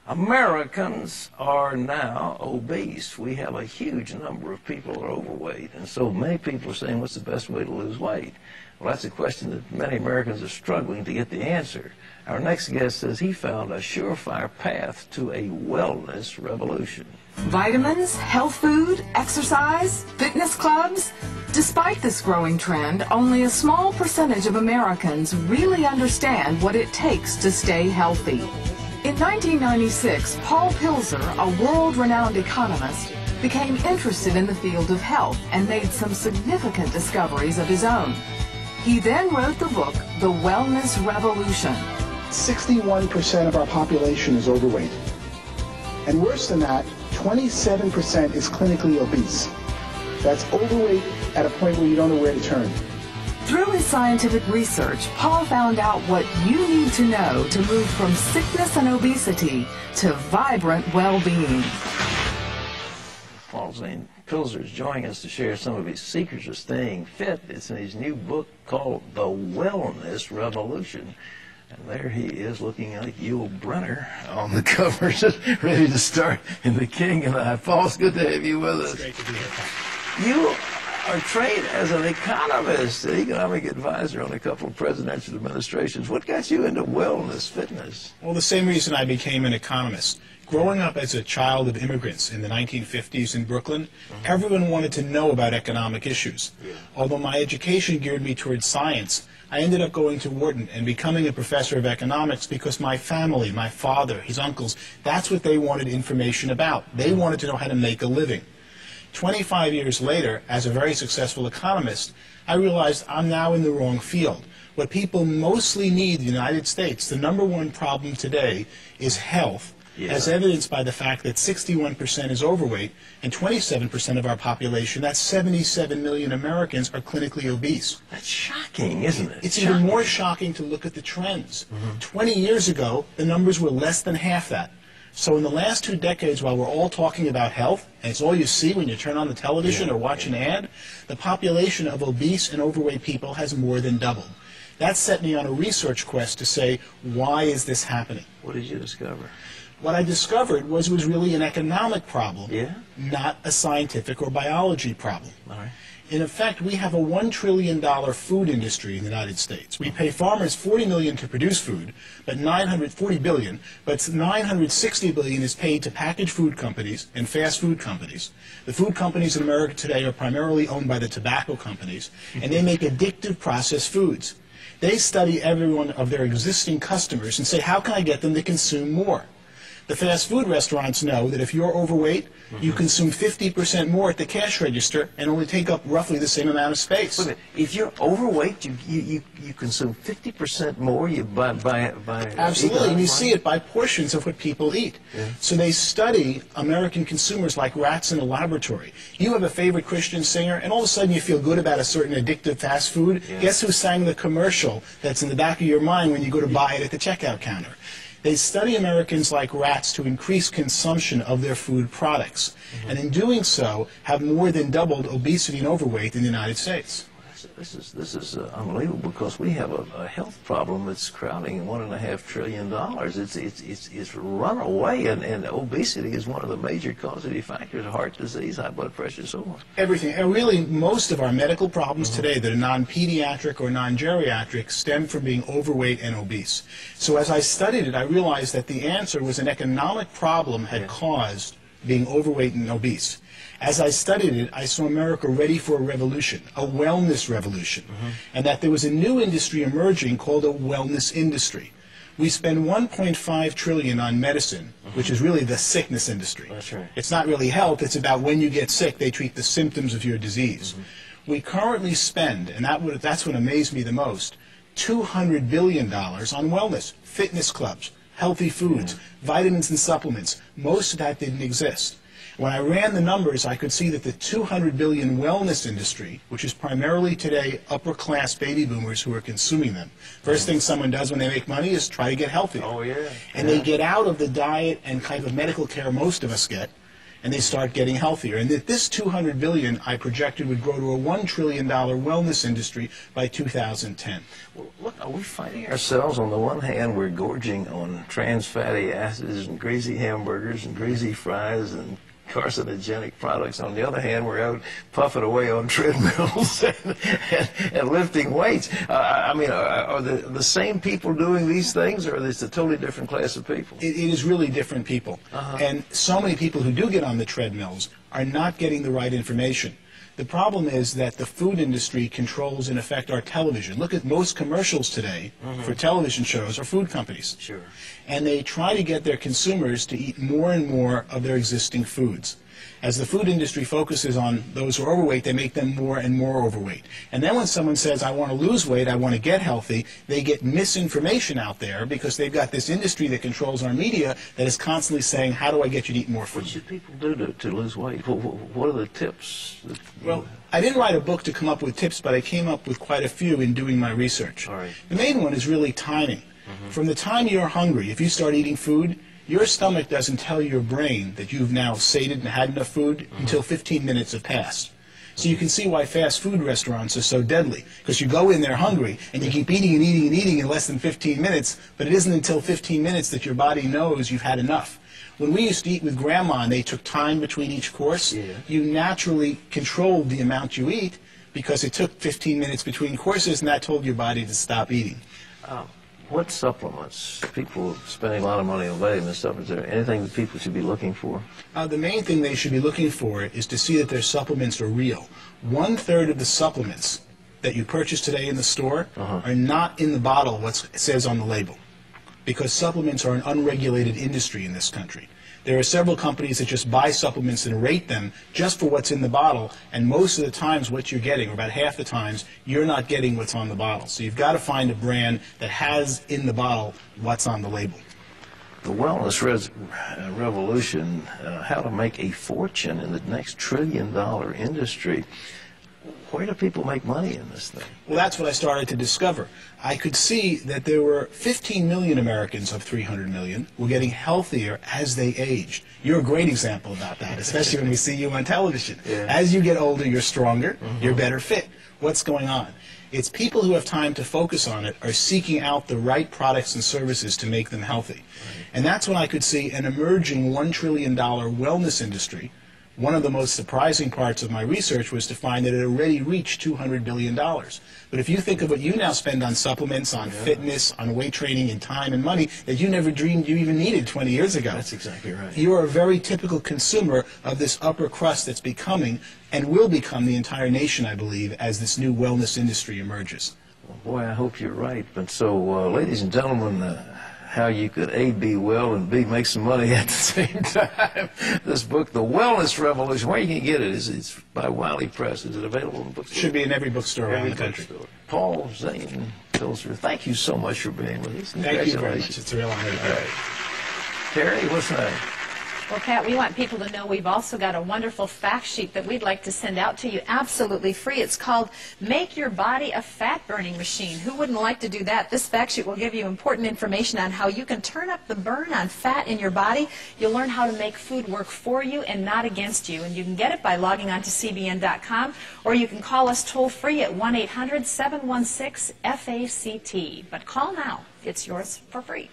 Americans are now obese. We have a huge number of people who are overweight, and so many people are saying, what's the best way to lose weight? Well, that's a question that many Americans are struggling to get the answer. Our next guest says he found a surefire path to a wellness revolution. Vitamins, health food, exercise, fitness clubs. Despite this growing trend, only a small percentage of Americans really understand what it takes to stay healthy. In 1996, Paul Pilzer, a world-renowned economist, became interested in the field of health and made some significant discoveries of his own. He then wrote the book, The Wellness Revolution. 61% of our population is overweight. And worse than that, 27% is clinically obese. That's overweight at a point where you don't know where to turn. Through his scientific research, Paul found out what you need to know to move from sickness and obesity to vibrant well-being. Paul Zane Pilzer is joining us to share some of his secrets of staying fit. It's in his new book called The Wellness Revolution. And there he is looking like Yul Brynner on the cover, just ready to start in The King and I. Paul, it's good to have you with us. It's great to be here. You are trained as an economist, an economic advisor on a couple of presidential administrations. What got you into wellness, fitness? Well, the same reason I became an economist. Growing up as a child of immigrants in the 1950s in Brooklyn, everyone wanted to know about economic issues. Although my education geared me towards science, I ended up going to Wharton and becoming a professor of economics because my family, my father, his uncles, that's what they wanted information about. They wanted to know how to make a living. 25 years later, as a very successful economist, I realized I'm now in the wrong field. What people mostly need in the United States, the #1 problem today, is health, as evidenced by the fact that 61% is overweight and 27% of our population, that's 77 million Americans, are clinically obese. That's shocking, isn't it? It's even more shocking to look at the trends. 20 years ago, the numbers were less than half that. So in the last 2 decades, while we're all talking about health, and it's all you see when you turn on the television or watch an ad, the population of obese and overweight people has more than doubled. That set me on a research quest to say, why is this happening? What did you discover? What I discovered was it was really an economic problem, not a scientific or biology problem. All right. In effect, we have a $1 trillion food industry in the United States. We pay farmers $40 million to produce food, but $40 billion, but $960 billion is paid to packaged food companies and fast food companies. The food companies in America today are primarily owned by the tobacco companies, and they make addictive processed foods. They study every one of their existing customers and say, how can I get them to consume more? The fast food restaurants know that if you're overweight, you consume 50% more at the cash register and only take up roughly the same amount of space. Wait a minute. If you're overweight, you consume 50% more by Absolutely, and you see it by portions of what people eat. So they study American consumers like rats in a laboratory. You have a favorite Christian singer, and all of a sudden you feel good about a certain addictive fast food. Guess who sang the commercial that's in the back of your mind when you go to buy it at the checkout counter? They study Americans like rats to increase consumption of their food products, and in doing so have more than doubled obesity and overweight in the United States. This is unbelievable, because we have a health problem that's crowding $1.5 trillion. It's run away, and obesity is one of the major causative factors: heart disease, high blood pressure, so on. Everything, and really most of our medical problems today that are non-pediatric or non-geriatric stem from being overweight and obese. So as I studied it, I realized that the answer was an economic problem had caused being overweight and obese. As I studied it, I saw America ready for a revolution, a wellness revolution, and that there was a new industry emerging called a wellness industry. We spend $1.5 trillion on medicine, which is really the sickness industry. That's right. It's not really health, it's about when you get sick, they treat the symptoms of your disease. We currently spend, and that's what amazed me the most, $200 billion on wellness, fitness clubs, healthy foods, vitamins and supplements. Most of that didn't exist. When I ran the numbers, I could see that the $200 billion wellness industry, which is primarily today upper-class baby boomers who are consuming them. First thing someone does when they make money is try to get healthy. Oh, yeah. And they get out of the diet and kind of medical care most of us get, and they start getting healthier. And that this $200 billion I projected would grow to a $1 trillion wellness industry by 2010. Well, look, are we finding ourselves, on the one hand, we're gorging on trans fatty acids and greasy hamburgers and greasy fries and carcinogenic products. On the other hand, we're out puffing away on treadmills and lifting weights. I mean, are the same people doing these things, or is it a totally different class of people? It is really different people. And so many people who do get on the treadmills are not getting the right information. The problem is that the food industry controls, in effect, our television. Look at most commercials today for television shows are food companies. Sure. And they try to get their consumers to eat more and more of their existing foods. As the food industry focuses on those who are overweight, they make them more and more overweight. And then when someone says, I want to lose weight, I want to get healthy, they get misinformation out there because they've got this industry that controls our media that is constantly saying, how do I get you to eat more food? What should people do to lose weight? What are the tips? Well, I didn't write a book to come up with tips, but I came up with quite a few in doing my research. All right. The main one is really timing. From the time you're hungry, if you start eating food, your stomach doesn't tell your brain that you've now sated and had enough food until 15 minutes have passed. So you can see why fast food restaurants are so deadly, because you go in there hungry and you keep eating and eating and eating in less than 15 minutes, but it isn't until 15 minutes that your body knows you've had enough. When we used to eat with Grandma and they took time between each course, you naturally controlled the amount you eat because it took 15 minutes between courses, and that told your body to stop eating. What supplements? People spending a lot of money on vitamin supplements. Is there anything that people should be looking for? The main thing they should be looking for is to see that their supplements are real. 1/3 of the supplements that you purchase today in the store are not in the bottle what says on the label, because supplements are an unregulated industry in this country. There are several companies that just buy supplements and rate them just for what's in the bottle, and most of the times what you're getting, or about half the times, you're not getting what's on the bottle. So you've got to find a brand that has in the bottle what's on the label. The wellness revolution, how to make a fortune in the next trillion-dollar industry. Where do people make money in this thing? Well, that's what I started to discover. I could see that there were 15 million Americans of 300 million were getting healthier as they aged. You're a great example about that, especially when we see you on television. As you get older, you're stronger, you're better fit. What's going on? It's people who have time to focus on it are seeking out the right products and services to make them healthy. And that's when I could see an emerging $1 trillion wellness industry. One of the most surprising parts of my research was to find that it already reached $200 billion. But if you think of what you now spend on supplements, on fitness, on weight training, and time and money that you never dreamed you even needed 20 years ago. That's exactly right. You are a very typical consumer of this upper crust that's becoming and will become the entire nation, I believe, as this new wellness industry emerges. Well, boy, I hope you're right. But so, ladies and gentlemen, how you could A, be well, and B, make some money at the same time. This book, The Wellness Revolution, where you can get it? It's by Wiley Press. Is it available in bookstores? Should be in every bookstore around the country. Paul Zane Pilzer, thank you so much for being with us. Thank you very much. It's a real honor to be here. Terry, what's next? Well, Pat, we want people to know we've also got a wonderful fact sheet that we'd like to send out to you absolutely free. It's called Make Your Body a Fat-Burning Machine. Who wouldn't like to do that? This fact sheet will give you important information on how you can turn up the burn on fat in your body. You'll learn how to make food work for you and not against you. And you can get it by logging on to cbn.com, or you can call us toll-free at 1-800-716-FACT. But call now. It's yours for free.